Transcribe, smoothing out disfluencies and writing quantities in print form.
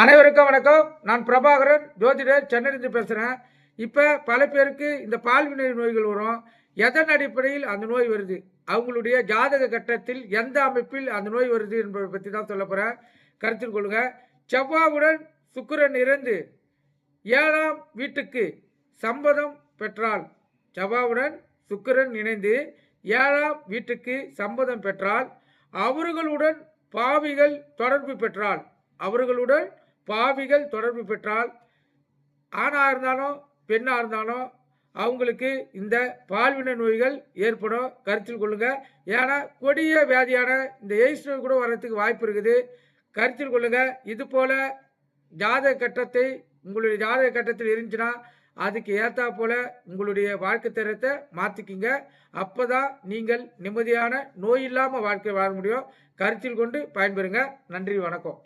அனைவருக்கும் வணக்கம். நான் பிரபாகரன், ஜோதிடர், சென்னையிலிருந்து பேசுகிறேன். இப்போ பல பேருக்கு இந்த பால்வினை நோய்கள் வரும். எதன் அடிப்படையில் அந்த நோய் வருது, அவங்களுடைய ஜாதக கட்டத்தில் எந்த அமைப்பில் அந்த நோய் வருது என்பதை பற்றி தான் சொல்ல போகிறேன். கருத்தில் கொள்ளுங்க. செவ்வாயுடன் சுக்கிரன் இருந்து 7ஆம் வீட்டுக்கு சம்பதம் பெற்றால், செவ்வாயுடன் சுக்கிரன் இணைந்து 7ஆம் வீட்டுக்கு சம்பதம் பெற்றால், அவர்களுடன் பாவிகள் தொடர்பு பெற்றால், ஆணாக இருந்தாலும் பெண்ணாக இருந்தாலும் அவங்களுக்கு இந்த பால்வினை நோய்கள் ஏற்படும். கருத்தில் கொள்ளுங்க. ஏன்னா கொடிய வியாதியான இந்த எய்ட்ஸ் நோய் கூட வர்றதுக்கு வாய்ப்பு இருக்குது. கருத்தில் கொள்ளுங்க. இது போல ஜாதக கட்டத்தை உங்களுடைய ஜாதக கட்டத்தில் இருந்துச்சுன்னா அதுக்கு ஏற்றா போல உங்களுடைய வாழ்க்கை தரத்தை மாற்றிக்கிங்க. அப்போ தான் நீங்கள் நிம்மதியான நோய் இல்லாமல் வாழ்க்கை வாழ முடியும். கருத்தில் கொண்டு பயன்பெறுங்க. நன்றி, வணக்கம்.